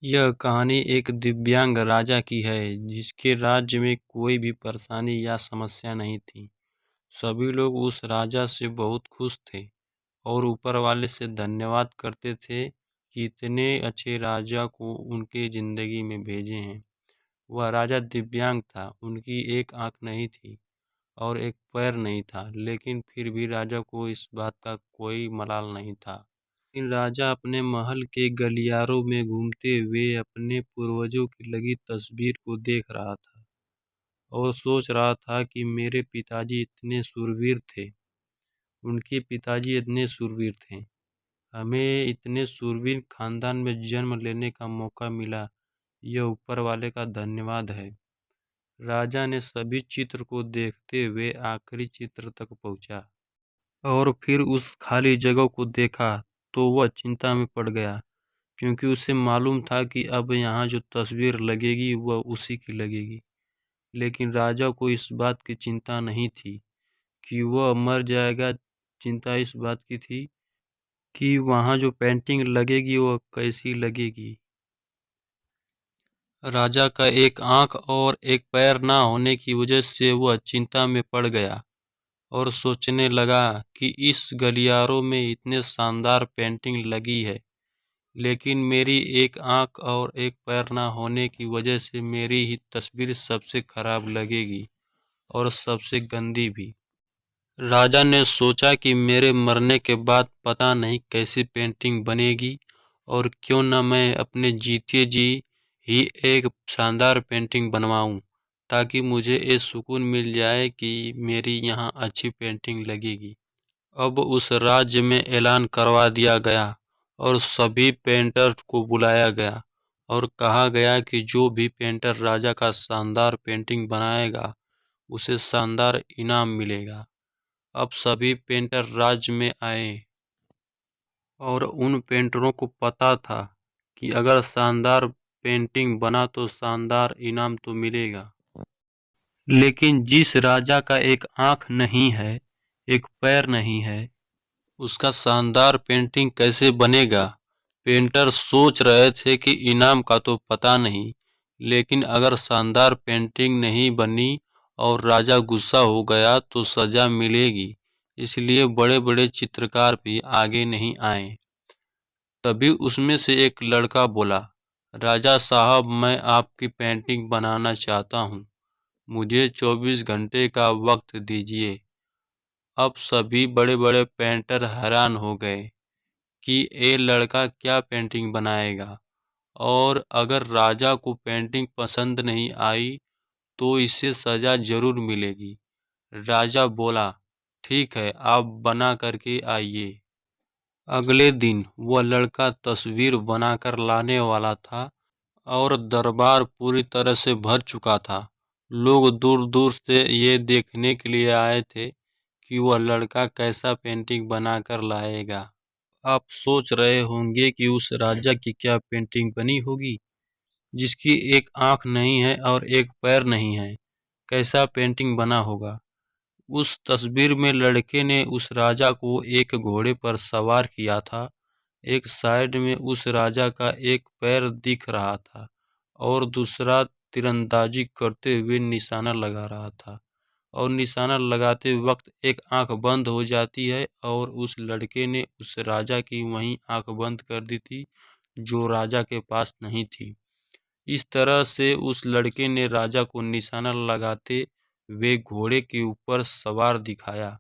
यह कहानी एक दिव्यांग राजा की है जिसके राज्य में कोई भी परेशानी या समस्या नहीं थी। सभी लोग उस राजा से बहुत खुश थे और ऊपर वाले से धन्यवाद करते थे कि इतने अच्छे राजा को उनके जिंदगी में भेजे हैं। वह राजा दिव्यांग था, उनकी एक आंख नहीं थी और एक पैर नहीं था, लेकिन फिर भी राजा को इस बात का कोई मलाल नहीं था। लेकिन राजा अपने महल के गलियारों में घूमते हुए अपने पूर्वजों की लगी तस्वीर को देख रहा था और सोच रहा था कि मेरे पिताजी इतने शूरवीर थे। उनके पिताजी इतने शूरवीर थे। हमें इतने शूरवीर खानदान में जन्म लेने का मौका मिला। यह ऊपर वाले का धन्यवाद है। राजा ने सभी चित्र को देखते हुए आखिरी चित्र तक पहुंचा और फिर उस खाली जगह को देखा तो वह चिंता में पड़ गया, क्योंकि उसे मालूम था कि अब यहाँ जो तस्वीर लगेगी वह उसी की लगेगी। लेकिन राजा को इस बात की चिंता नहीं थी कि वह मर जाएगा। चिंता इस बात की थी कि वहाँ जो पेंटिंग लगेगी वह कैसी लगेगी। राजा का एक आंख और एक पैर ना होने की वजह से वह चिंता में पड़ गया और सोचने लगा कि इस गलियारों में इतने शानदार पेंटिंग लगी है, लेकिन मेरी एक आंख और एक पैर ना होने की वजह से मेरी ही तस्वीर सबसे खराब लगेगी और सबसे गंदी भी। राजा ने सोचा कि मेरे मरने के बाद पता नहीं कैसी पेंटिंग बनेगी, और क्यों न मैं अपने जीते जी ही एक शानदार पेंटिंग बनवाऊं, ताकि मुझे ये सुकून मिल जाए कि मेरी यहाँ अच्छी पेंटिंग लगेगी। अब उस राज्य में ऐलान करवा दिया गया और सभी पेंटर को बुलाया गया और कहा गया कि जो भी पेंटर राजा का शानदार पेंटिंग बनाएगा उसे शानदार इनाम मिलेगा। अब सभी पेंटर राज्य में आए और उन पेंटरों को पता था कि अगर शानदार पेंटिंग बना तो शानदार इनाम तो मिलेगा। लेकिन जिस राजा का एक आंख नहीं है, एक पैर नहीं है, उसका शानदार पेंटिंग कैसे बनेगा? पेंटर सोच रहे थे कि इनाम का तो पता नहीं, लेकिन अगर शानदार पेंटिंग नहीं बनी और राजा गुस्सा हो गया तो सजा मिलेगी। इसलिए बड़े बड़े चित्रकार भी आगे नहीं आए। तभी उसमें से एक लड़का बोला, राजा साहब, मैं आपकी पेंटिंग बनाना चाहता हूँ। मुझे 24 घंटे का वक्त दीजिए। अब सभी बड़े बड़े पेंटर हैरान हो गए कि ये लड़का क्या पेंटिंग बनाएगा, और अगर राजा को पेंटिंग पसंद नहीं आई तो इसे सजा जरूर मिलेगी। राजा बोला, ठीक है, आप बना करके आइए। अगले दिन वह लड़का तस्वीर बनाकर लाने वाला था और दरबार पूरी तरह से भर चुका था। लोग दूर दूर से ये देखने के लिए आए थे कि वह लड़का कैसा पेंटिंग बनाकर लाएगा। आप सोच रहे होंगे कि उस राजा की क्या पेंटिंग बनी होगी, जिसकी एक आंख नहीं है और एक पैर नहीं है। कैसा पेंटिंग बना होगा। उस तस्वीर में लड़के ने उस राजा को एक घोड़े पर सवार किया था। एक साइड में उस राजा का एक पैर दिख रहा था और दूसरा तीरंदाजी करते हुए निशाना लगा रहा था, और निशाना लगाते वक्त एक आंख बंद हो जाती है और उस लड़के ने उस राजा की वहीं आंख बंद कर दी थी जो राजा के पास नहीं थी। इस तरह से उस लड़के ने राजा को निशाना लगाते हुए घोड़े के ऊपर सवार दिखाया,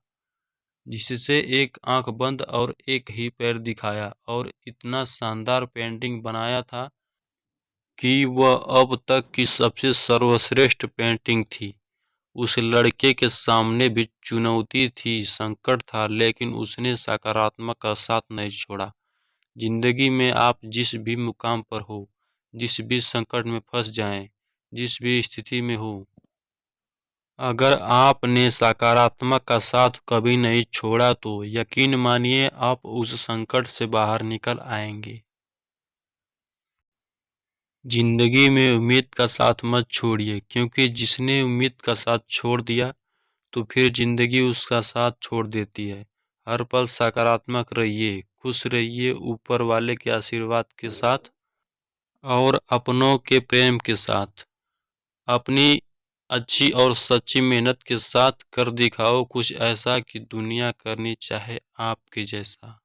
जिससे एक आंख बंद और एक ही पैर दिखाया, और इतना शानदार पेंटिंग बनाया था कि वह अब तक की सबसे सर्वश्रेष्ठ पेंटिंग थी। उस लड़के के सामने भी चुनौती थी, संकट था, लेकिन उसने सकारात्मक का साथ नहीं छोड़ा। जिंदगी में आप जिस भी मुकाम पर हो, जिस भी संकट में फंस जाएं, जिस भी स्थिति में हो, अगर आपने सकारात्मक का साथ कभी नहीं छोड़ा तो यकीन मानिए आप उस संकट से बाहर निकल आएंगे। जिंदगी में उम्मीद का साथ मत छोड़िए, क्योंकि जिसने उम्मीद का साथ छोड़ दिया तो फिर जिंदगी उसका साथ छोड़ देती है। हर पल सकारात्मक रहिए, खुश रहिए ऊपर वाले के आशीर्वाद के साथ। और अपनों के प्रेम के साथ। अपनी अच्छी और सच्ची मेहनत के साथ कर दिखाओ कुछ ऐसा कि दुनिया करनी चाहे आपके जैसा।